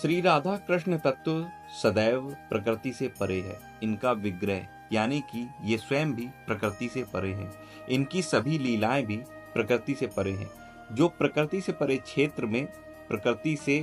श्री राधा कृष्ण तत्व सदैव प्रकृति से परे है। इनका विग्रह यानी कि ये स्वयं भी प्रकृति से परे हैं। इनकी सभी लीलाएं भी प्रकृति से परे हैं। जो प्रकृति से परे क्षेत्र में प्रकृति से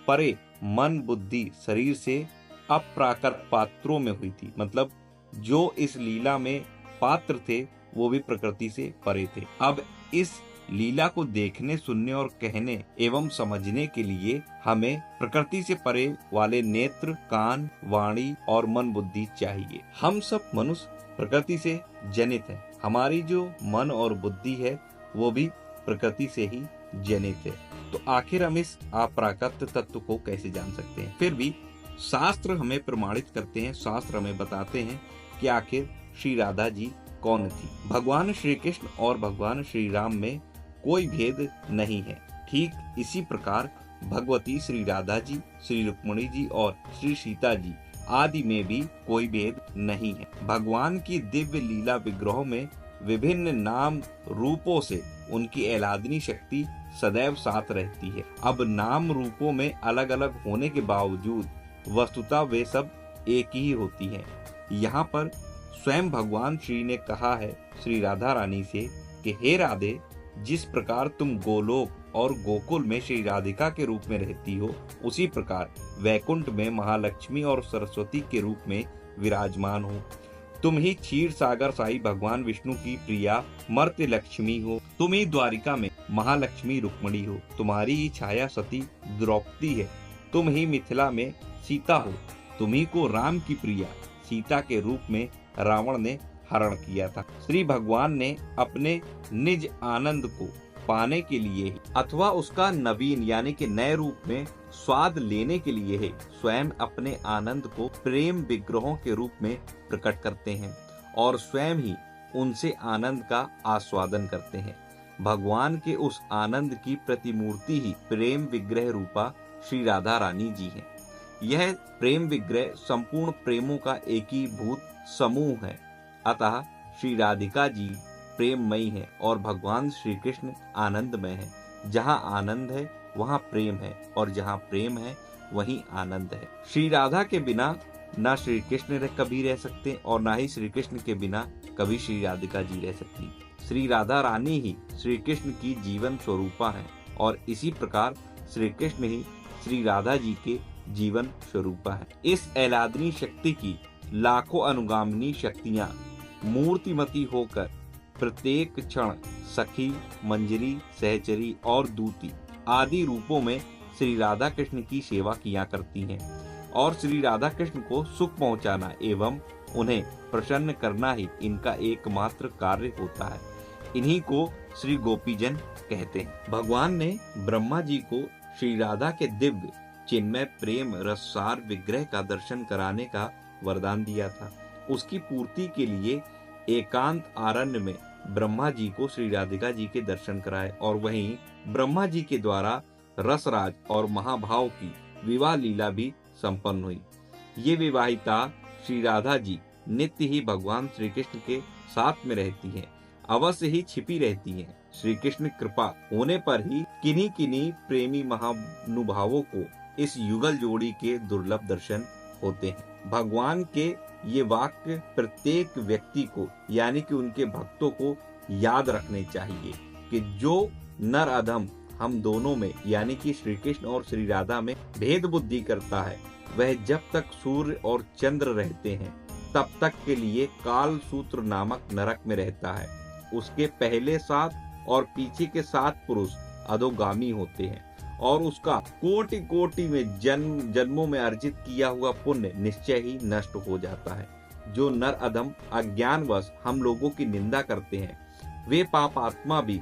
परे मन बुद्धि शरीर से अप्राकृत पात्रों में हुई थी, मतलब जो इस लीला में पात्र थे वो भी प्रकृति से परे थे। अब इस लीला को देखने सुनने और कहने एवं समझने के लिए हमें प्रकृति से परे वाले नेत्र कान वाणी और मन बुद्धि चाहिए। हम सब मनुष्य प्रकृति से जनित हैं। हमारी जो मन और बुद्धि है वो भी प्रकृति से ही जनित है। तो आखिर हम इस अप्राकृत तत्व को कैसे जान सकते हैं? फिर भी शास्त्र हमें प्रमाणित करते हैं, शास्त्र हमें बताते हैं कि आखिर श्री राधा जी कौन थी। भगवान श्री कृष्ण और भगवान श्री राम में कोई भेद नहीं है। ठीक इसी प्रकार भगवती श्री राधा जी, श्री रुक्मिणी जी और श्री सीता जी आदि में भी कोई भेद नहीं है। भगवान की दिव्य लीला विग्रहों में विभिन्न नाम रूपों से उनकी एलादनी शक्ति सदैव साथ रहती है। अब नाम रूपों में अलग अलग होने के बावजूद वस्तुतः वे सब एक ही होती हैं। यहाँ पर स्वयं भगवान श्री ने कहा है श्री राधा रानी से कि हे राधे, जिस प्रकार तुम गोलोक और गोकुल में श्री राधिका के रूप में रहती हो, उसी प्रकार वैकुंठ में महालक्ष्मी और सरस्वती के रूप में विराजमान हो। तुम ही क्षीर सागर साई भगवान विष्णु की प्रिया मर्त्य लक्ष्मी हो। तुम ही द्वारिका में महालक्ष्मी रुक्मिणी हो। तुम्हारी ही छाया सती द्रौपदी है। तुम ही मिथिला में सीता हो। तुम्ही को राम की प्रिया सीता के रूप में रावण ने हरण किया था। श्री भगवान ने अपने निज आनंद को पाने के लिए ही अथवा उसका नवीन यानी कि नए रूप में स्वाद लेने के लिए ही स्वयं अपने आनंद को प्रेम विग्रहों के रूप में प्रकट करते हैं और स्वयं ही उनसे आनंद का आस्वादन करते हैं। भगवान के उस आनंद की प्रतिमूर्ति ही प्रेम विग्रह रूपा श्री राधा रानी जी है। यह प्रेम विग्रह संपूर्ण प्रेमों का एकीभूत समूह है। अतः श्री राधिका जी प्रेममयी है और भगवान श्री कृष्ण आनंदमय है। जहाँ आनंद है वहाँ प्रेम है और जहाँ प्रेम है वहीं आनंद है। श्री राधा के बिना न श्री कृष्ण कभी रह सकते और न ही श्री कृष्ण के बिना कभी श्री राधिका जी रह सकती। श्री राधा रानी ही श्री कृष्ण की जीवन स्वरूपा है और इसी प्रकार श्री कृष्ण ही श्री राधा जी के जीवन स्वरूपा है। इस एलादनी शक्ति की लाखों अनुगामिनी शक्तियां मूर्तिमती होकर प्रत्येक क्षण सखी, मंजरी, सहचरी और दूती आदि रूपों में श्री राधा कृष्ण की सेवा किया करती हैं और श्री राधा कृष्ण को सुख पहुंचाना एवं उन्हें प्रसन्न करना ही इनका एकमात्र कार्य होता है। इन्हीं को श्री गोपीजन कहते हैं। भगवान ने ब्रह्मा जी को श्री राधा के दिव्य चिन्मय प्रेम रससार विग्रह का दर्शन कराने का वरदान दिया था। उसकी पूर्ति के लिए एकांत आरण्य में ब्रह्मा जी को श्री राधिका जी के दर्शन कराए और वहीं ब्रह्मा जी के द्वारा रसराज और महाभाव की विवाह लीला भी संपन्न हुई। ये विवाहिता श्री राधा जी नित्य ही भगवान श्री कृष्ण के साथ में रहती हैं, अवश्य ही छिपी रहती हैं। श्री कृष्ण कृपा होने पर ही किन्हीं किन्हीं प्रेमी महानुभावों को इस युगल जोड़ी के दुर्लभ दर्शन होते हैं। भगवान के ये वाक्य प्रत्येक व्यक्ति को यानी कि उनके भक्तों को याद रखने चाहिए कि जो नर अधम हम दोनों में यानी कि श्री कृष्ण और श्री राधा में भेद बुद्धि करता है, वह जब तक सूर्य और चंद्र रहते हैं तब तक के लिए काल सूत्र नामक नरक में रहता है। उसके पहले 7 और पीछे के 7 पुरुष अधोगामी होते हैं और उसका कोटि कोटि में जन्मों में अर्जित किया हुआ पुण्य निश्चय ही नष्ट हो जाता है। जो नर अधम अज्ञानवश हम लोगों की निंदा करते हैं, वे पापात्मा भी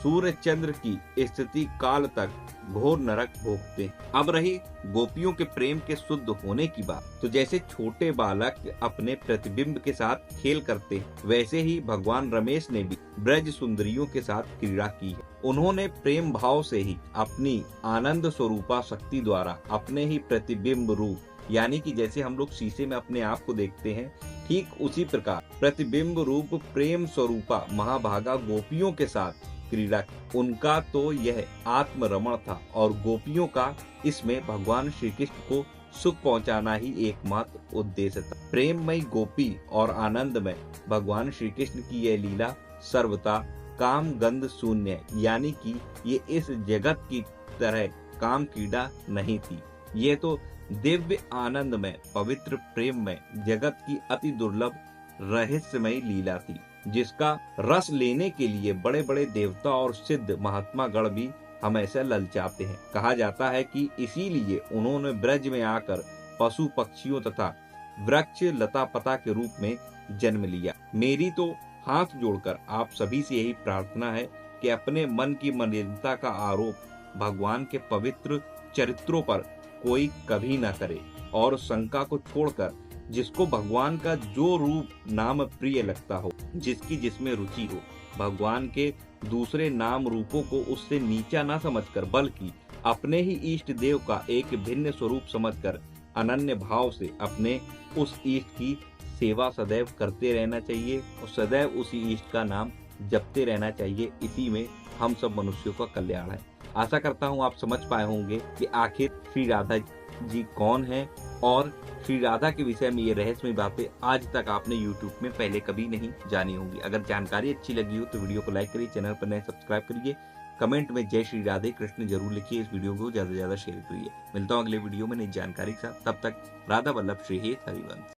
सूर्य चंद्र की स्थिति काल तक घोर नरक भोगते हैं। अब रही गोपियों के प्रेम के शुद्ध होने की बात, तो जैसे छोटे बालक अपने प्रतिबिंब के साथ खेल करते हैं, वैसे ही भगवान रमेश ने भी ब्रज सुंदरियों के साथ क्रीड़ा की है। उन्होंने प्रेम भाव से ही अपनी आनंद स्वरूपा शक्ति द्वारा अपने ही प्रतिबिंब रूप यानी कि जैसे हम लोग शीशे में अपने आप को देखते हैं, ठीक उसी प्रकार प्रतिबिंब रूप प्रेम स्वरूपा महाभागा गोपियों के साथ क्रीड़ा की। उनका तो यह आत्मरमण था और गोपियों का इसमें भगवान श्री कृष्ण को सुख पहुंचाना ही एकमात्र उद्देश्य था। प्रेममयी गोपी और आनंदमय भगवान श्री कृष्ण की यह लीला सर्वथा काम गंध शून्य, यानी कि ये इस जगत की तरह काम क्रीड़ा नहीं थी। ये तो दिव्य आनंदमय पवित्र प्रेममय जगत की अति दुर्लभ रहस्यमयी लीला थी, जिसका रस लेने के लिए बड़े बड़े देवता और सिद्ध महात्मा गण भी हमेशा ललचाते हैं। कहा जाता है कि इसीलिए उन्होंने ब्रज में आकर पशु पक्षियों तथा वृक्ष लता पता के रूप में जन्म लिया। मेरी तो हाथ जोड़कर आप सभी से यही प्रार्थना है कि अपने मन की मलिनता का आरोप भगवान के पवित्र चरित्रों पर कोई कभी न करे और शंका को छोड़कर जिसको भगवान का जो रूप नाम प्रिय लगता हो, जिसकी जिसमें रुचि हो, भगवान के दूसरे नाम रूपों को उससे नीचा ना समझकर बल्कि अपने ही इष्ट देव का एक भिन्न स्वरूप समझकर अनन्य भाव से अपने उस इष्ट की सेवा सदैव करते रहना चाहिए और सदैव उसी इष्ट का नाम जपते रहना चाहिए। इसी में हम सब मनुष्यों का कल्याण है। आशा करता हूँ आप समझ पाए होंगे कि आखिर श्री राधा जी कौन है और श्री राधा के विषय में ये रहस्यमय बातें आज तक आपने YouTube में पहले कभी नहीं जानी होंगी। अगर जानकारी अच्छी लगी हो तो वीडियो को लाइक करिए, चैनल पर नए सब्सक्राइब करिए, कमेंट में जय श्री राधे कृष्ण जरूर लिखिए, इस वीडियो को ज्यादा से ज्यादा शेयर करिए। मिलता हूँ अगले वीडियो में नई जानकारी के साथ, तब तक राधा वल्लभ श्री हरिवंश।